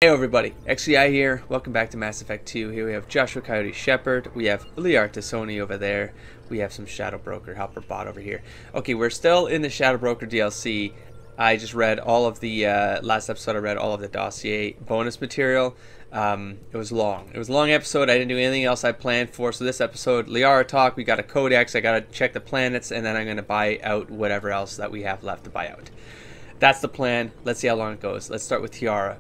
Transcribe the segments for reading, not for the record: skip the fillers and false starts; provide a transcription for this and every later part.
Hey everybody, XCI here. Welcome back to Mass Effect 2. Here we have Joshua Coyote Shepard. We have Liar Sony over there. We have some Shadow Broker Helper Bot over here. Okay, we're still in the Shadow Broker DLC. I just read all of the, last episode I read all of the dossier bonus material. It was long. It was a long episode. I didn't do anything else I planned for. So this episode, Liara talk, we got a Codex. I got to check the planets, and then I'm going to buy out whatever else that we have left to buy out. That's the plan. Let's see how long it goes. Let's start with Liara.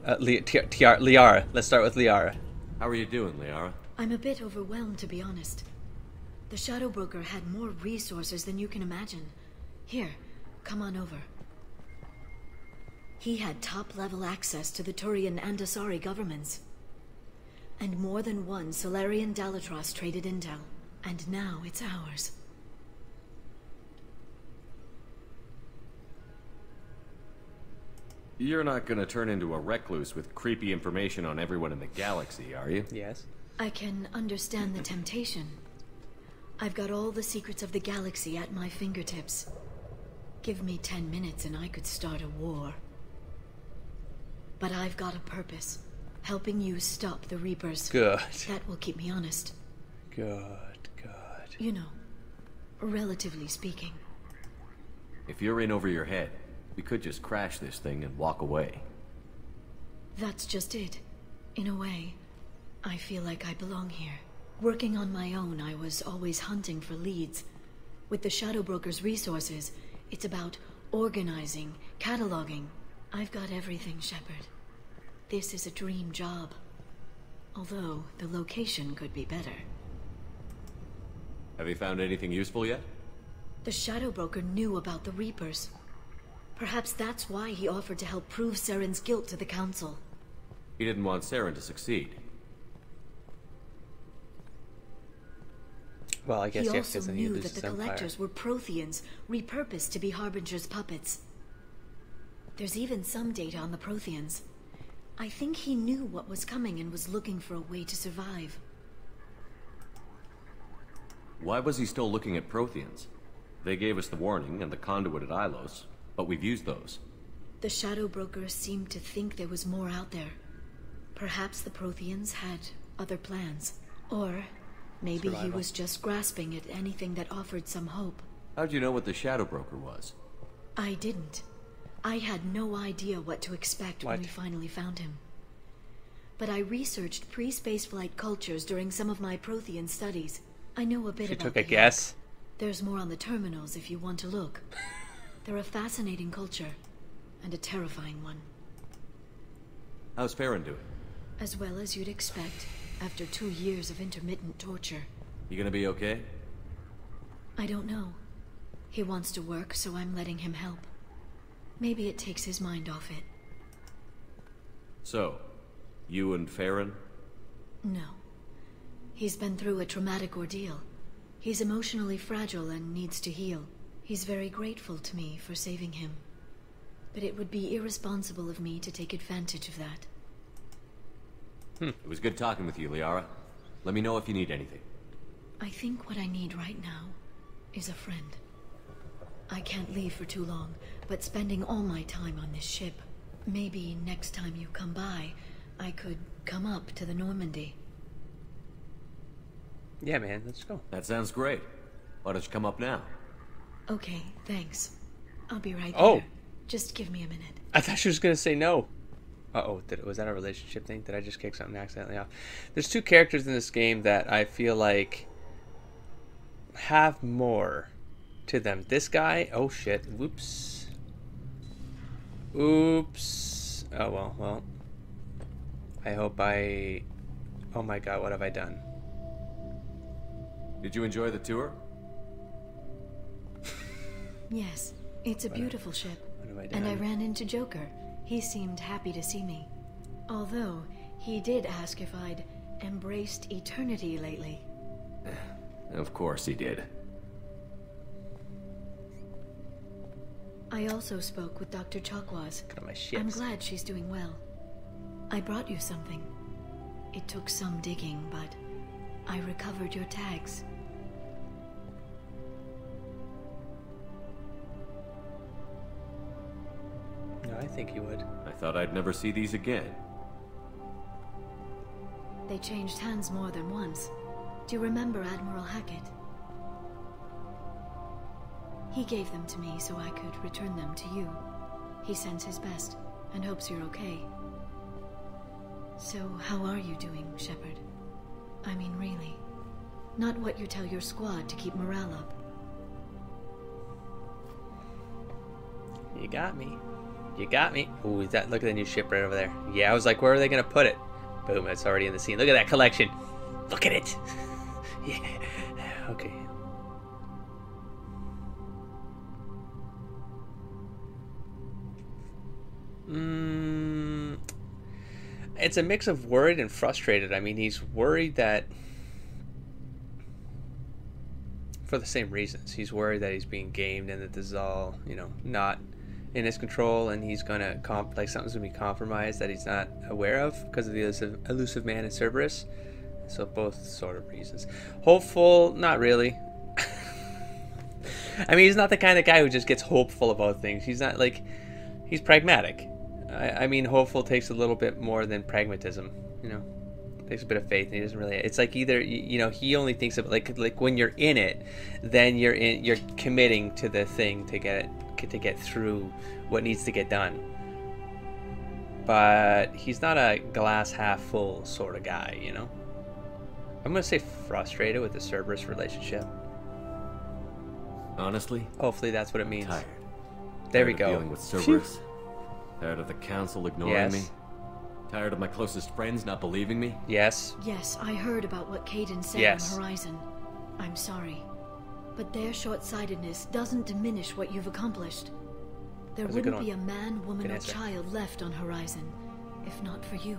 Let's start with Liara. How are you doing, Liara? I'm a bit overwhelmed, to be honest. The Shadow Broker had more resources than you can imagine. Here, come on over. He had top-level access to the Turian and Asari governments. And more than one Solarian Dalatros traded intel. And now it's ours. You're not gonna turn into a recluse with creepy information on everyone in the galaxy, are you? Yes. I can understand the temptation. I've got all the secrets of the galaxy at my fingertips. Give me 10 minutes and I could start a war. But I've got a purpose. Helping you stop the Reapers. Good. That will keep me honest. Good. You know, relatively speaking. If you're in over your head, we could just crash this thing and walk away. That's just it. In a way, I feel like I belong here. Working on my own, I was always hunting for leads. With the Shadow Broker's resources, it's about organizing, cataloging. I've got everything, Shepard. This is a dream job. Although, the location could be better. Have you found anything useful yet? The Shadow Broker knew about the Reapers. Perhaps that's why he offered to help prove Saren's guilt to the Council. He didn't want Saren to succeed. Well, I guess He yes, also because he knew loses that the Empire. Collectors were Protheans, repurposed to be Harbinger's puppets. There's even some data on the Protheans. I think he knew what was coming and was looking for a way to survive. Why was he still looking at Protheans? They gave us the warning and the conduit at Ilos, but we've used those. The Shadow Broker seemed to think there was more out there. Perhaps the Protheans had other plans. Or maybe he was just grasping at anything that offered some hope. How'd you know what the Shadow Broker was? I didn't. I had no idea what to expect when we finally found him. But I researched pre-spaceflight cultures during some of my Prothean studies. I know a bit She about took the a guess. There's more on the terminals if you want to look. They're a fascinating culture, and a terrifying one. How's Farron doing? As well as you'd expect, after 2 years of intermittent torture. You gonna be okay? I don't know. He wants to work, so I'm letting him help. Maybe it takes his mind off it. So, you and Farron? No. He's been through a traumatic ordeal. He's emotionally fragile and needs to heal. He's very grateful to me for saving him. But it would be irresponsible of me to take advantage of that. It was good talking with you, Liara. Let me know if you need anything. I think what I need right now is a friend. I can't leave for too long, but spending all my time on this ship. Maybe next time you come by, I could come up to the Normandy. Yeah, man, let's go. That sounds great. Why don't you come up now? Okay, thanks. I'll be right Oh. there. Just give me a minute. I thought she was gonna say no. Uh-oh, was that a relationship thing? Did I just kick something accidentally off? There's two characters in this game that I feel like have more to them. This guy, oh shit, whoops. Oops. Oh well. I hope oh my god, what have I done? Did you enjoy the tour? Yes, it's a beautiful ship. What have I And I done? ran into Joker. He seemed happy to see me. Although, he did ask if I'd embraced eternity lately. Of course he did. I also spoke with Dr. Chakwas. Look at my shit. I'm glad she's doing well. I brought you something. It took some digging, but I recovered your tags. No, I think you would. I thought I'd never see these again. They changed hands more than once. Do you remember Admiral Hackett? He gave them to me so I could return them to you. He sends his best and hopes you're okay. So, how are you doing, Shepard? I mean, really. Not what you tell your squad to keep morale up. You got me. You got me. Ooh, look at the new ship right over there. Yeah, I was like, where are they going to put it? Boom, it's already in the scene. Look at that collection. Look at it. Yeah. Okay. It's a mix of worried and frustrated. I mean, he's worried that... for the same reasons. He's worried that he's being gamed and that this is all, you know, not in his control, and he's gonna like something's gonna be compromised that he's not aware of because of the elusive man in Cerberus. So both sort of reasons. Hopeful, not really. I mean, he's not the kind of guy who just gets hopeful about things. He's not like, he's pragmatic. I mean, hopeful takes a little bit more than pragmatism, you know. Takes a bit of faith, and he doesn't really. It's like either, you know, he only thinks of like when you're in it, then you're committing to the thing to get through what needs to get done. But he's not a glass half full sort of guy, you know. I'm gonna say frustrated with the Cerberus relationship. Honestly, hopefully that's what it means. Tired. There Tired we go. Of dealing with Cerberus. Tired of the council ignoring me. Yes. Tired of my closest friends not believing me? Yes. Yes, I heard about what Caden said Yes. on Horizon. I'm sorry. But their short-sightedness doesn't diminish what you've accomplished. There That was a good wouldn't be a one. man, woman, Good or answer. child left on Horizon, if not for you.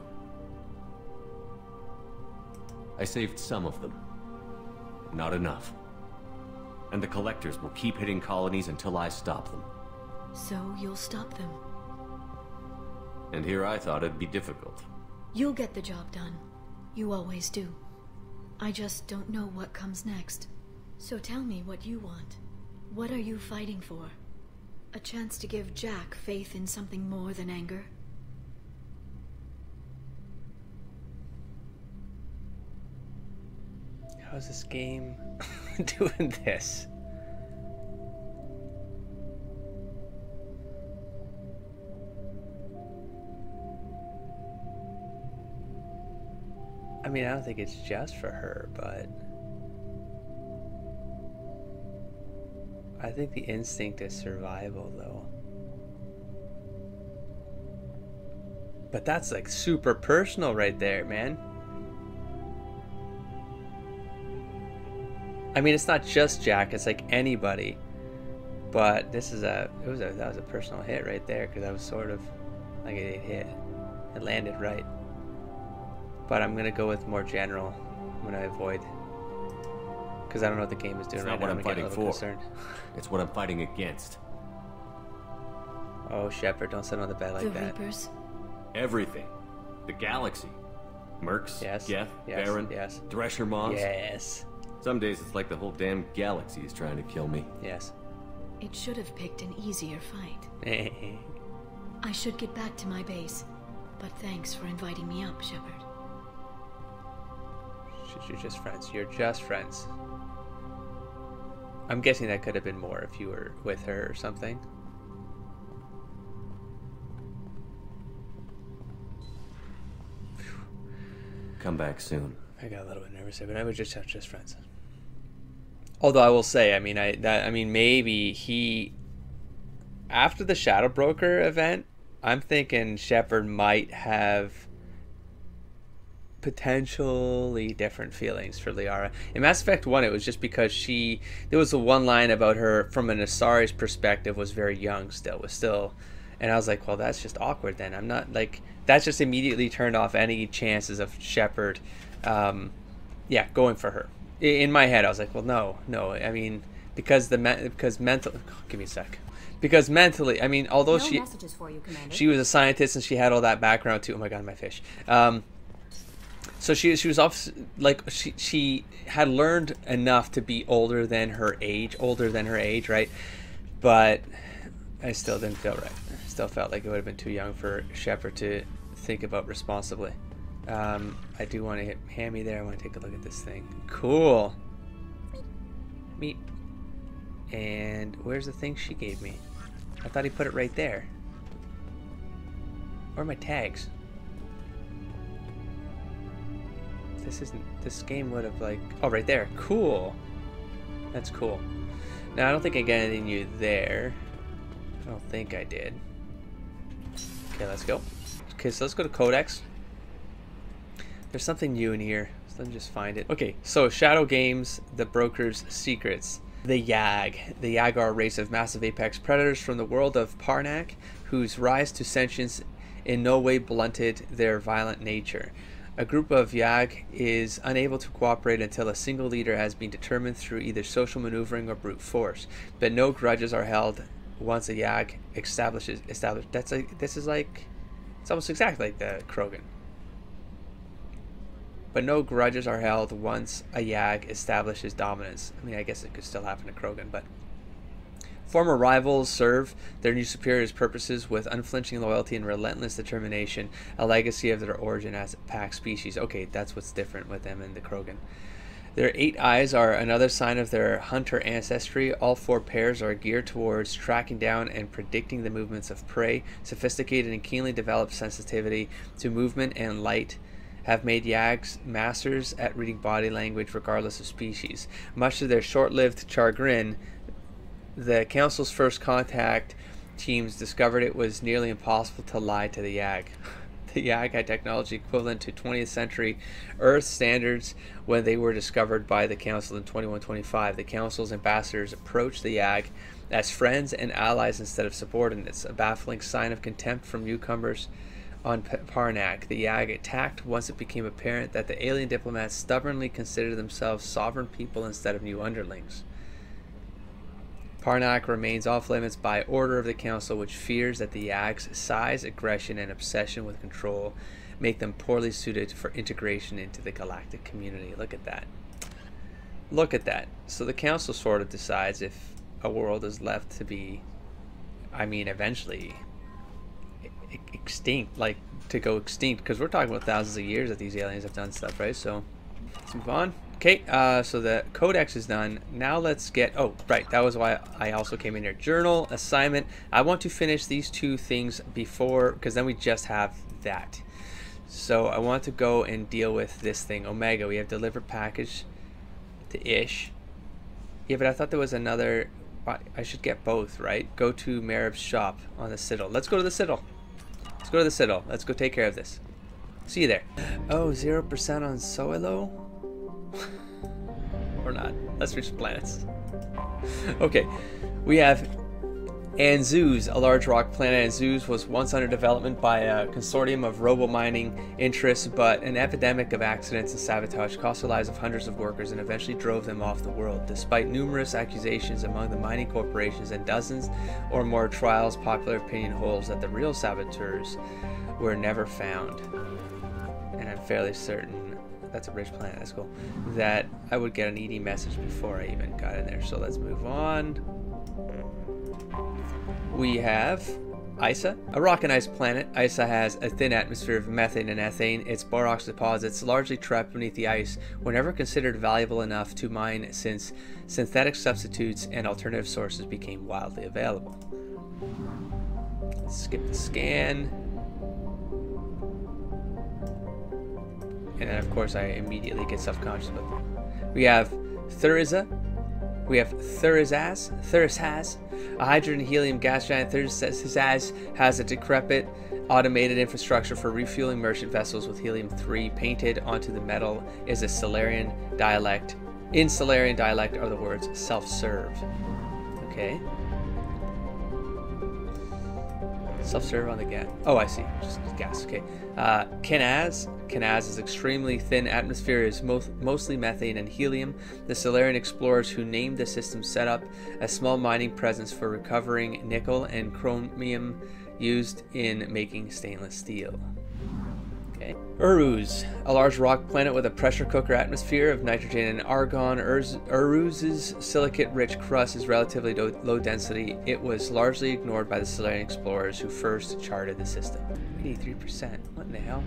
I saved some of them. Not enough. And the collectors will keep hitting colonies until I stop them. So you'll stop them. And here I thought it'd be difficult. You'll get the job done. You always do. I just don't know what comes next. So tell me what you want. What are you fighting for? A chance to give Jack faith in something more than anger? How's this game doing this? I mean, I don't think it's just for her, but I think the instinct is survival, though. But that's like super personal right there, man. I mean, it's not just Jack, it's like anybody. But this is that was a personal hit right there, because that was sort of like it hit. It landed right. But I'm gonna go with more general. I'm gonna avoid, because I don't know what the game is doing It's right not what now. I'm I'm getting a fighting little for. concerned. It's what I'm fighting against. Oh, Shepard, don't sit on the bed like The that. Reapers? Everything. The galaxy. Mercs, Yes. Geth, Yes. Baron, Yes. Thresher Mons. Yes. Some days it's like the whole damn galaxy is trying to kill me. Yes. It should have picked an easier fight. I should get back to my base, but thanks for inviting me up, Shepard. You're just friends. You're just friends. I'm guessing that could have been more if you were with her or something. Come back soon. I got a little bit nervous there, but I was just friends. Although I will say, I mean, maybe he, after the Shadow Broker event, I'm thinking Shepard might have potentially different feelings for Liara. In Mass Effect 1, it was just because there was the one line about her from an Asari's perspective was very young still, and I was like, well, that's just awkward then. I'm not, like, that's just immediately turned off any chances of Shepard, going for her. In my head, I was like, well, no, I mean, because mental, give me a sec. Because mentally, I mean, although No messages for you, Commander. she was a scientist and she had all that background too. Oh my god, my fish. So she was off, like she had learned enough to be older than her age, right? But I still didn't feel right. I still felt like it would have been too young for Shepard to think about responsibly. I do want to hit Hammy there. I want to take a look at this thing. Cool. Meet. And where's the thing she gave me? I thought he put it right there. Where are my tags? This game would have like, oh, right there. Cool. That's cool. Now I don't think I got anything new there. I don't think I did. Okay, let's go. Okay, so let's go to Codex. There's something new in here, so let me just find it. Okay, so Shadow Games, the Broker's Secrets. The Yag. The Yag are a race of massive apex predators from the world of Parnak, whose rise to sentience in no way blunted their violent nature. A group of Yag is unable to cooperate until a single leader has been determined through either social maneuvering or brute force. But no grudges are held once a Yag established. This is like, it's almost exactly like the Krogan. But no grudges are held once a Yag establishes dominance. I mean, I guess it could still happen to Krogan, but former rivals serve their new superiors' purposes with unflinching loyalty and relentless determination, a legacy of their origin as a pack species. Okay, that's what's different with them and the Krogan. Their 8 eyes are another sign of their hunter ancestry. All 4 pairs are geared towards tracking down and predicting the movements of prey. Sophisticated and keenly developed sensitivity to movement and light have made Yags masters at reading body language regardless of species. Much to their short-lived chagrin, the Council's first contact teams discovered it was nearly impossible to lie to the Yag. The Yag had technology equivalent to 20th century Earth standards when they were discovered by the Council in 2125. The Council's ambassadors approached the Yag as friends and allies instead of subordinates, a baffling sign of contempt from newcomers on Parnak. The Yag attacked once it became apparent that the alien diplomats stubbornly considered themselves sovereign people instead of new underlings. Parnak remains off limits by order of the Council, which fears that the Yag's size, aggression, and obsession with control make them poorly suited for integration into the galactic community. Look at that. Look at that. So the Council sort of decides if a world is left to be, I mean, eventually extinct, like to go extinct, because we're talking about thousands of years that these aliens have done stuff, right? So let's move on. Okay, so the Codex is done. Now let's get, oh, right, that was why I also came in here. Journal, assignment. I want to finish these 2 things before, because then we just have that. So I want to go and deal with this thing. Omega, we have deliver package to Ish. Yeah, but I thought there was another, I should get both, right? Go to Merib's shop on the Citadel. Let's go to the Citadel. Let's go to the Citadel. Let's go take care of this. See you there. Oh, 0% on Soilo? Or not. Let's reach the planets. Okay, we have Anzuz, a large rock planet. Anzuz was once under development by a consortium of robo-mining interests, but an epidemic of accidents and sabotage cost the lives of hundreds of workers and eventually drove them off the world. Despite numerous accusations among the mining corporations and dozens or more trials, popular opinion holds that the real saboteurs were never found. And I'm fairly certain, that's a rich planet, that's cool, that I would get an ED message before I even got in there. So let's move on. We have Isa, a rock and ice planet. Isa has a thin atmosphere of methane and ethane. Its borax deposits, largely trapped beneath the ice, were never considered valuable enough to mine since synthetic substitutes and alternative sources became widely available. Let's skip the scan. And then, of course, I immediately get self-conscious with them. We have Thuriza. We have Thurisaz, a hydrogen helium gas giant. Thurisaz has a decrepit automated infrastructure for refueling merchant vessels with helium-3. Painted onto the metal is a Solarian dialect. In Solarian dialect are the words self-serve. Okay. Self-serve on the gas. Oh, I see. Just gas. Okay. Kenaz. Kenaz's extremely thin atmosphere is mostly methane and helium. The Solarian explorers who named the system set up a small mining presence for recovering nickel and chromium used in making stainless steel. Okay. Uruz, a large rock planet with a pressure cooker atmosphere of nitrogen and argon. Uruz's silicate-rich crust is relatively low density. It was largely ignored by the Solarian explorers who first charted the system. 83%. What in the hell?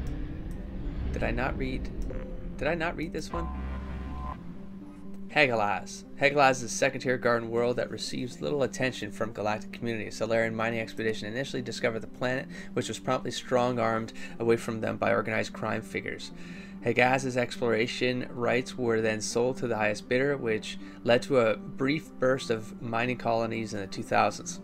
Did I not read this one? Hagalaz. Hagalaz is a second-tier garden world that receives little attention from galactic community. A Solarian mining expedition initially discovered the planet, which was promptly strong-armed away from them by organized crime figures. Hagalaz's exploration rights were then sold to the highest bidder, which led to a brief burst of mining colonies in the 2000s.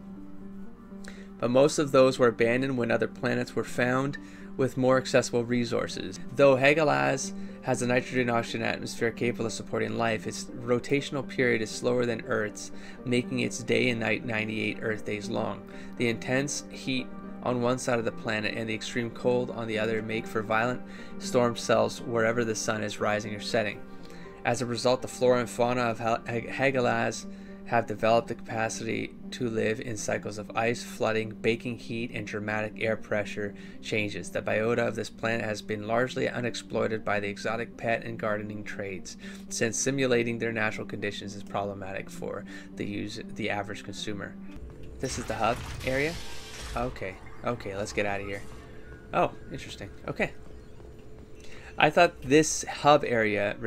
But most of those were abandoned when other planets were found with more accessible resources. Though Hagalaz has a nitrogen-oxygen atmosphere capable of supporting life, its rotational period is slower than Earth's, making its day and night 98 Earth days long. The intense heat on one side of the planet and the extreme cold on the other make for violent storm cells wherever the sun is rising or setting. As a result, the flora and fauna of Hagalaz have developed the capacity to live in cycles of ice, flooding, baking heat, and dramatic air pressure changes. The biota of this planet has been largely unexploited by the exotic pet and gardening trades, since simulating their natural conditions is problematic for the average consumer. This is the hub area? Okay, let's get out of here. Oh, interesting. Okay. I thought this hub area,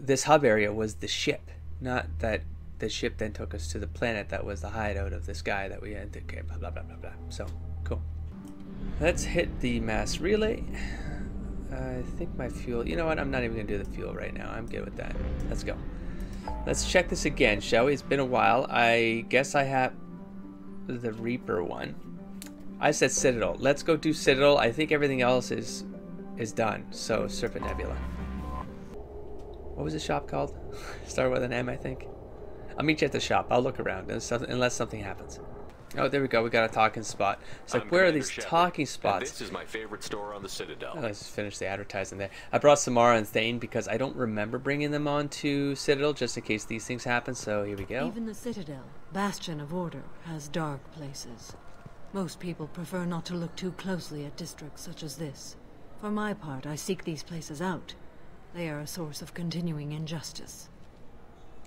this hub area was the ship, not that the ship then took us to the planet that was the hideout of this guy that we had to, okay, blah, blah, blah, blah, blah. So, cool. Let's hit the mass relay. I think my fuel, you know what, I'm not even going to do the fuel right now. I'm good with that. Let's go. Let's check this again, shall we? It's been a while. I guess I have the Reaper one. I said Citadel. Let's go do Citadel. I think everything else is done. So, Serpent Nebula. What was the shop called? Started with an M, I think. I'll meet you at the shop. I'll look around unless something happens. Oh, there we go. We got a talking spot. It's like, where are these talking spots? This is my favorite store on the Citadel. Oh, let's just finish the advertising there. I brought Samara and Thane because I don't remember bringing them on to Citadel just in case these things happen. So here we go. Even the Citadel, bastion of order, has dark places. Most people prefer not to look too closely at districts such as this. For my part, I seek these places out. They are a source of continuing injustice.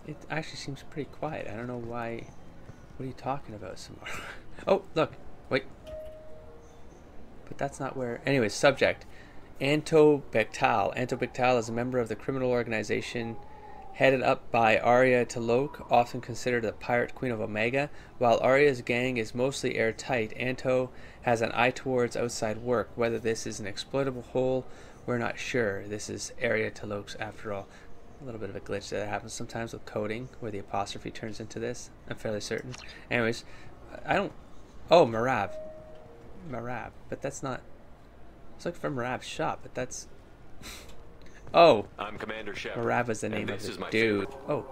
It actually seems pretty quiet. I don't know why. What are you talking about, Samara? Oh, look. Wait. But that's not where... Anyways, subject. Antobectal. Antobectal is a member of the criminal organization headed up by Arya T'Loak, often considered the pirate queen of Omega. While Arya's gang is mostly airtight, Anto has an eye towards outside work. Whether this is an exploitable hole, we're not sure. This is Arya T'Loak's after all. A little bit of a glitch that happens sometimes with coding, where the apostrophe turns into this. I'm fairly certain. Anyways, I don't... Oh, Marab. Marab. But that's not... It's like from Marab's shop, but that's... Oh. I'm Commander Shepard. Marab was the name of the dude. Oh,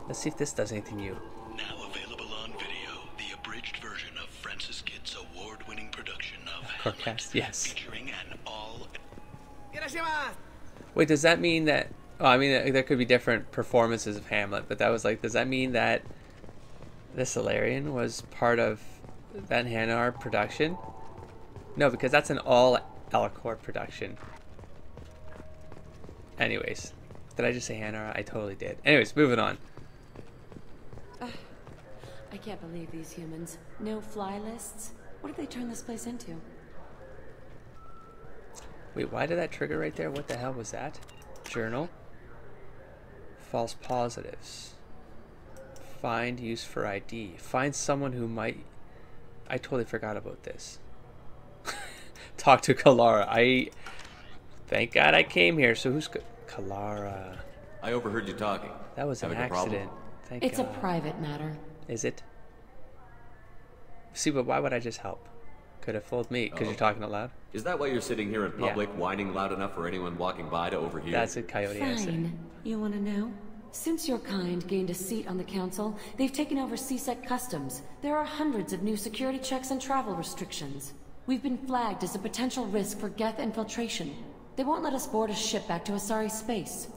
let's see if this does anything new. Now available on video, the abridged version of Francis Kidd's award-winning production of Codex, yes. Featuring an all... Wait, does that mean that... Oh, I mean, there could be different performances of Hamlet, but that was like, does that mean that the Solarian was part of Van Hanar production? No, because that's an all Alcor production. Anyways, did I just say Hanar? I totally did. Anyways, moving on. I can't believe these humans. No fly lists? What did they turn this place into? Wait, why did that trigger right there? What the hell was that? Journal. False positives. Find use for ID. Find someone who might... I totally forgot about this. Talk to Kalara. Thank God I came here. So who's... Kalara. I overheard you talking. That was an accident. Thank It's God. a private matter. Is it? See, but why would I just help? Could have fooled me, because you're talking out loud. Is that why you're sitting here in public, whining loud enough for anyone walking by to overhear? That's a Coyote answer. Fine. You want to know? Since your kind gained a seat on the council, they've taken over CSEC customs. There are hundreds of new security checks and travel restrictions. We've been flagged as a potential risk for Geth infiltration. They won't let us board a ship back to Asari space.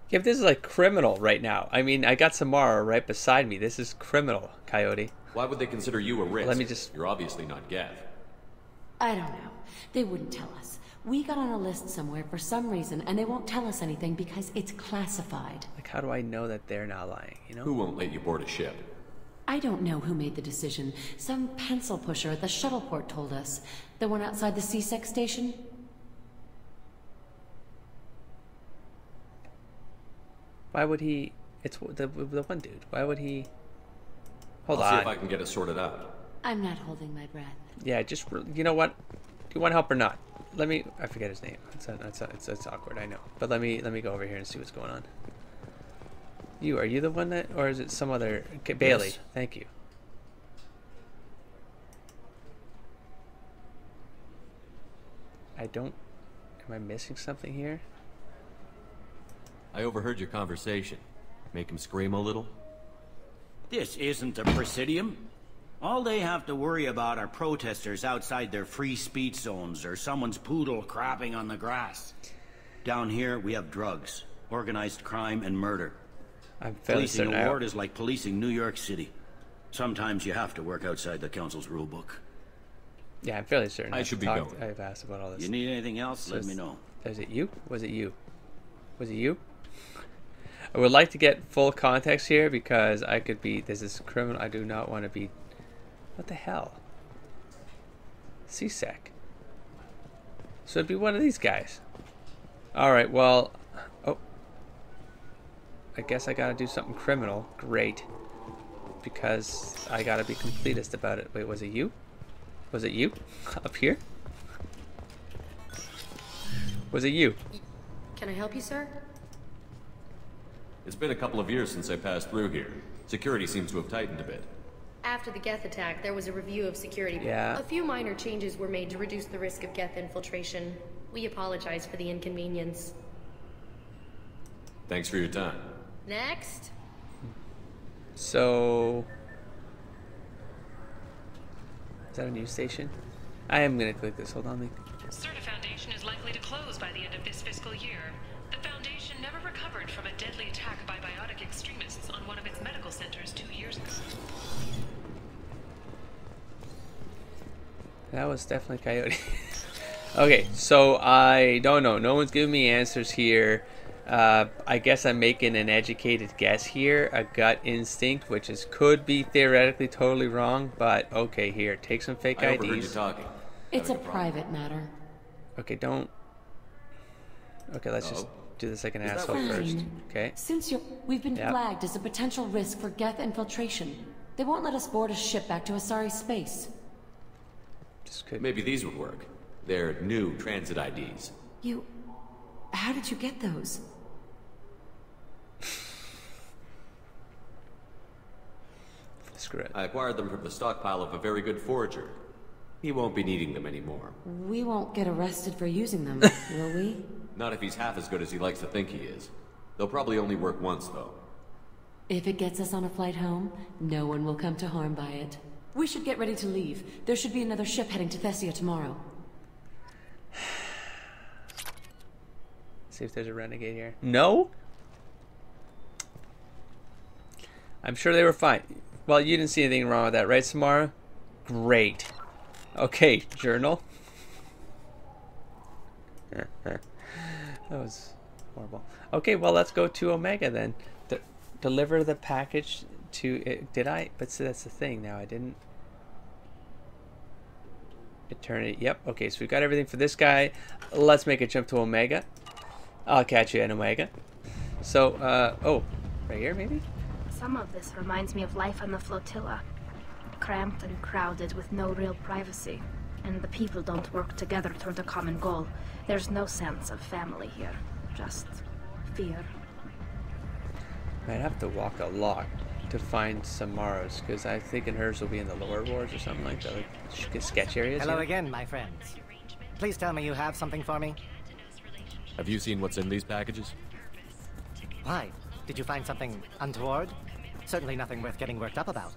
Yeah, but this is like criminal right now. I mean, I got Samara right beside me. This is criminal, Coyote. Why would they consider you a risk? Let me just... You're obviously not Geth. I don't know. They wouldn't tell us. We got on a list somewhere for some reason, and they won't tell us anything because it's classified. Like, how do I know that they're not lying, you know? Who won't let you board a ship? I don't know who made the decision. Some pencil pusher at the shuttle port told us. The one outside the CSEC station? Why would he... It's the one dude. Why would he... Hold on. I'll see if I can get it sorted out. I'm not holding my breath. Yeah, just... You know what? Do you want help or not? Let me... I forget his name. It's awkward, I know. But let me go over here and see what's going on. Are you the one that... Or is it some other... Okay, Bailey. Yes. Thank you. I don't... Am I missing something here? I overheard your conversation. Make him scream a little? This isn't the Presidium. All they have to worry about are protesters outside their free speech zones or someone's poodle crapping on the grass. Down here, we have drugs, organized crime, and murder. I'm fairly Policing certain a ward is like policing New York City. Sometimes you have to work outside the council's rulebook. Yeah, I'm fairly certain. I should be going. I've asked about all this. You need anything else, let me know. Is it you? Was it you? Was it you? I would like to get full context here because I could be... This is criminal. I do not want to be... What the hell? CSEC. So it'd be one of these guys. Alright, well... Oh. I guess I gotta do something criminal. Great. Because I gotta be completist about it. Wait, was it you? Was it you? Up here? Was it you? Can I help you, sir? It's been a couple of years since I passed through here. Security seems to have tightened a bit. After the Geth attack, there was a review of security. Yeah. A few minor changes were made to reduce the risk of Geth infiltration. We apologize for the inconvenience. Thanks for your time. Next. So... Is that a news station? I am gonna click this. Hold on. Certa Foundation is likely to close by the end of this fiscal year. The Foundation never recovered from a deadly attack by biotic extremists on one of its medical centers 2 years ago. That was definitely Coyote. Okay, so I don't know. No one's giving me answers here. I guess I'm making an educated guess here, a gut instinct, which is could be theoretically totally wrong, but okay, here, take some fake I IDs. overheard you talking. It's a private matter. Okay, don't. Okay, let's just do this like an asshole Fine. first. Okay. Since we've been Yep. flagged as a potential risk for Geth infiltration. They won't let us board a ship back to Asari space. Just could. Maybe these would work. They're new transit IDs. How did you get those? Screw it. I acquired them from the stockpile of a very good forager. He won't be needing them anymore. We won't get arrested for using them, will we? Not if he's half as good as he likes to think he is. They'll probably only work once, though. If it gets us on a flight home, no one will come to harm by it. We should get ready to leave. There should be another ship heading to Thessia tomorrow. See if there's a renegade here. No? I'm sure they were fine. Well, you didn't see anything wrong with that, right, Samara? Great. Okay, journal. That was horrible. Okay, well, let's go to Omega then. Deliver the package to it. Did I? But see, that's the thing now. I didn't. Eternity. Yep. Okay, so we've got everything for this guy. Let's make a jump to Omega. I'll catch you in Omega. So, oh, right here maybe? Some of this reminds me of life on the flotilla. Cramped and crowded with no real privacy. And the people don't work together toward a common goal. There's no sense of family here. Just fear. I'd have to walk a lot to find Samara's, because I'm thinking hers will be in the lower wards or something like that, like sketch areas. Hello again, my friends. Please tell me you have something for me. Have you seen what's in these packages? Why? Did you find something untoward? Certainly nothing worth getting worked up about.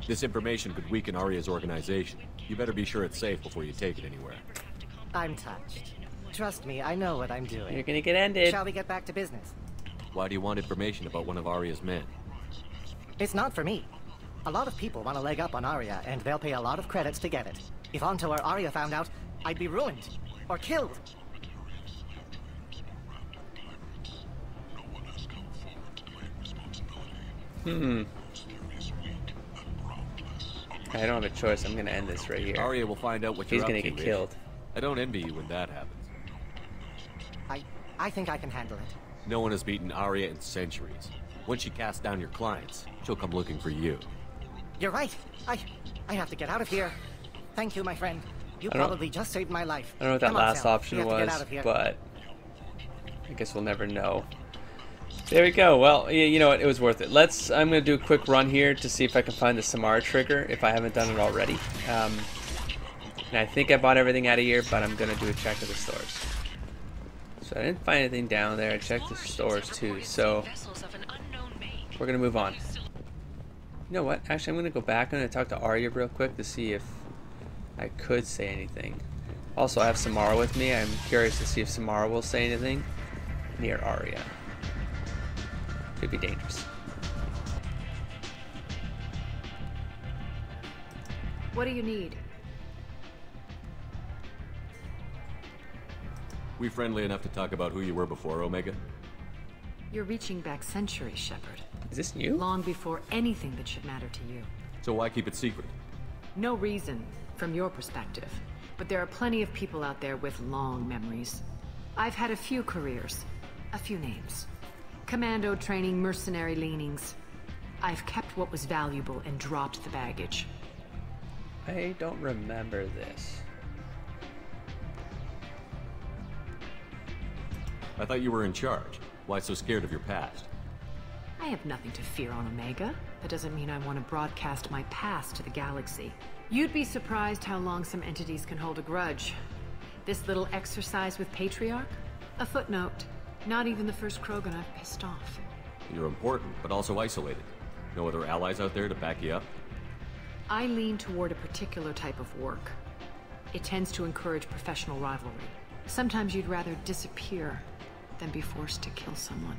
This information could weaken Arya's organization. You better be sure it's safe before you take it anywhere. I'm touched. Trust me, I know what I'm doing. You're gonna get ended. Shall we get back to business? Why do you want information about one of Arya's men? It's not for me. A lot of people want a leg up on Arya, and they'll pay a lot of credits to get it. If Anto or Arya found out, I'd be ruined. Or killed. I don't have a choice. I'm gonna end this right here. Arya will find out what He's you're up gonna to, get Rich. killed. I don't envy you when that happens. I think I can handle it. No one has beaten Arya in centuries. When she casts down your clients, she'll come looking for you. You're right. I have to get out of here. Thank you, my friend. You probably just saved my life. I don't know what that Come on, last Sal. option We have to get was, out of here. but I guess we'll never know. There we go. Well, you know what? It was worth it. I'm going to do a quick run here to see if I can find the Samara trigger, if I haven't done it already. And I think I bought everything out of here, but I'm going to do a check of the stores. So I didn't find anything down there. I checked the stores too, so we're going to move on. You know what? Actually, I'm going to go back. I'm going to talk to Arya real quick to see if I could say anything. Also, I have Samara with me. I'm curious to see if Samara will say anything near Arya. Could be dangerous. What do you need? We friendly enough to talk about who you were before, Omega? You're reaching back centuries, Shepard. Is this you? Long before anything that should matter to you. So why keep it secret? No reason, from your perspective. But there are plenty of people out there with long memories. I've had a few careers, a few names. Commando training, mercenary leanings. I've kept what was valuable and dropped the baggage. I don't remember this. I thought you were in charge. Why so scared of your past? I have nothing to fear on Omega. That doesn't mean I want to broadcast my past to the galaxy. You'd be surprised how long some entities can hold a grudge. This little exercise with Patriarch? A footnote. Not even the first Krogan I've pissed off. You're important, but also isolated. No other allies out there to back you up? I lean toward a particular type of work. It tends to encourage professional rivalry. Sometimes you'd rather disappear than be forced to kill someone.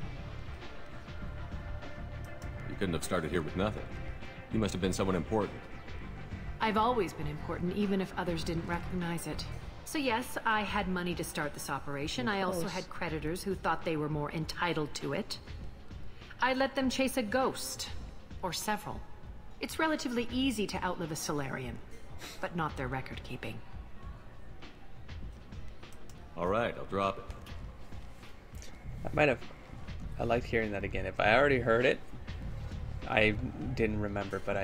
You couldn't have started here with nothing. You must have been someone important. I've always been important, even if others didn't recognize it. So yes, I had money to start this operation. I also had creditors who thought they were more entitled to it. I let them chase a ghost, or several. It's relatively easy to outlive a Solarian, but not their record-keeping. All right, I'll drop it. I liked hearing that again. If I already heard it, I didn't remember, but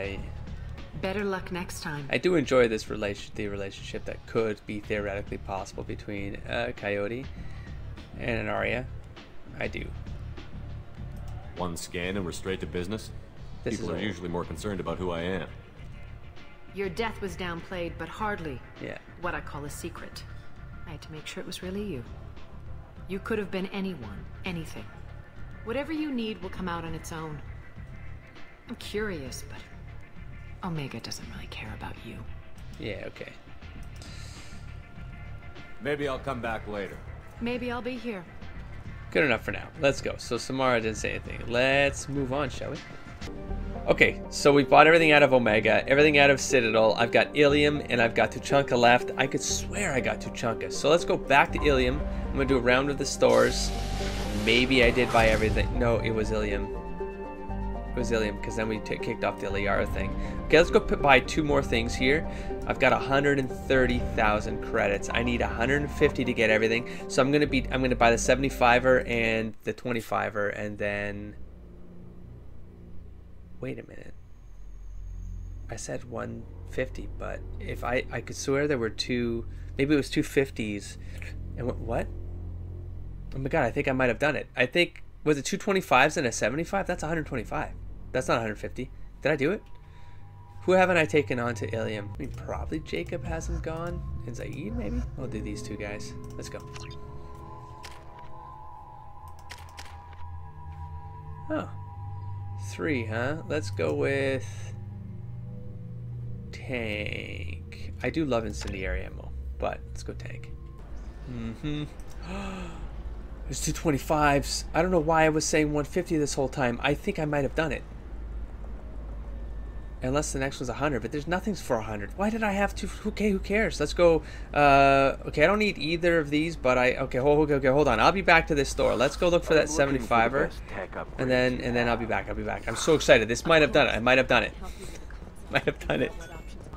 Better luck next time. I do enjoy this the relationship that could be theoretically possible between Coyote and an Arya. I do. One scan and we're straight to business? People are usually more concerned about who I am. Your death was downplayed, but hardly what I call a secret. I had to make sure it was really you. You could have been anyone, anything. Whatever you need will come out on its own. I'm curious, but Omega doesn't really care about you. Yeah, okay. Maybe I'll come back later. Maybe I'll be here. Good enough for now. Let's go. So Samara didn't say anything. Let's move on, shall we? Okay, so we bought everything out of Omega, everything out of Citadel. I've got Ilium and I've got Tuchanka left. I could swear I got Tuchanka. So let's go back to Ilium. I'm going to do a round of the stores. Maybe I did buy everything. No, it was Ilium. It was Ilium because then we kicked off the Liara thing. Okay, let's go buy two more things here. I've got 130,000 credits. I need 150 to get everything. So I'm going to buy the 75er and the 25er and then... Wait a minute. I said 150, but if I could swear there were two, maybe it was 250s. And what? Oh my god, I think I might have done it. I think, was it 225s and a 75? That's 125. That's not 150. Did I do it? Who haven't I taken on to Ilium? I mean, probably Jacob hasn't gone. And Zaid, maybe? I'll do these two guys. Let's go. Oh. 3, huh? Let's go with tank. I do love incendiary ammo, but let's go tank. There's 225s. I don't know why I was saying 150 this whole time. I think I might have done it. Unless the next one's 100, but there's nothing's for 100. Why did I have to? Okay, who cares? Let's go. Okay, I don't need either of these, but okay, hold on. I'll be back to this store. Let's go look for that 75er, and then I'll be back. I'm so excited. This might have done it. I might have done it. Might have done it.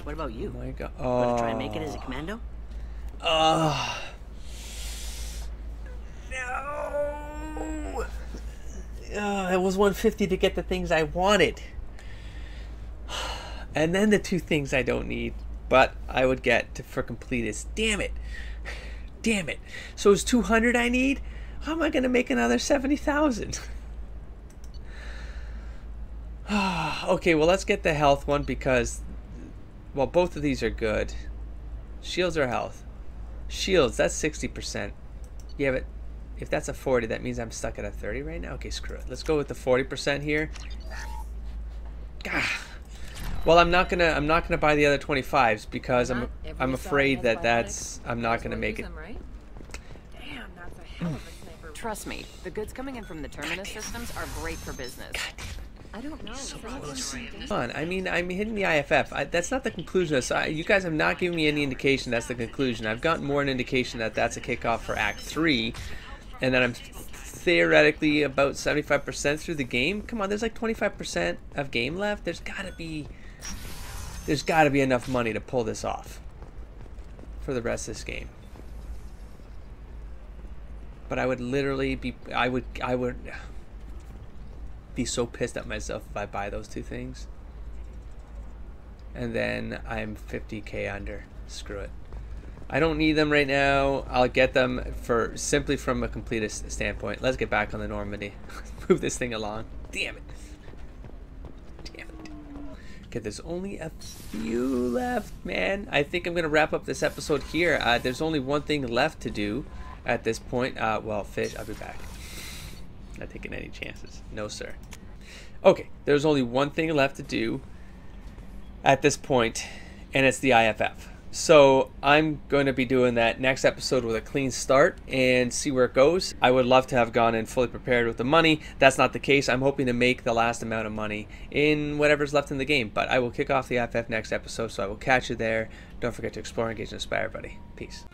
What about you? Oh my God. Want to try and make it as a commando? No. It was 150 to get the things I wanted. And then the 2 things I don't need, but I would get for completist. Damn it. Damn it. So it's 200 I need? How am I going to make another 70,000? Okay, well, let's get the health one because, well, both of these are good. Shields or health? Shields, that's 60%. Yeah, but if that's a 40, that means I'm stuck at a 30 right now? Okay, screw it. Let's go with the 40% here. Gah. Well, I'm not gonna buy the other 25s because I'm afraid that I'm not gonna make it. Damn, that's a hell of a sniper. Trust me, the goods coming in from the Terminus systems are great for business. I don't know. Come on, I mean, I'm hitting the IFF. That's not the conclusion. So you guys have not given me any indication that's the conclusion. I've gotten more an indication that that's a kickoff for Act 3, and that I'm theoretically about 75% through the game. Come on, there's like 25% of game left. There's gotta be enough money to pull this off for the rest of this game. But I would literally be, I would be so pissed at myself if I buy those 2 things. And then I'm 50k under. Screw it. I don't need them right now. I'll get them for simply from a completist standpoint. Let's get back on the Normandy. Move this thing along. Damn it. Okay, there's only a few left, man. I think I'm going to wrap up this episode here. There's only one thing left to do at this point. Well, fish, I'll be back. Not taking any chances. No, sir. Okay, there's only one thing left to do at this point, and it's the IFF. So I'm going to be doing that next episode with a clean start and see where it goes. I would love to have gone in fully prepared with the money. That's not the case. I'm hoping to make the last amount of money in whatever's left in the game. But I will kick off the IFF next episode, so I will catch you there. Don't forget to explore, engage, and inspire, everybody. Peace.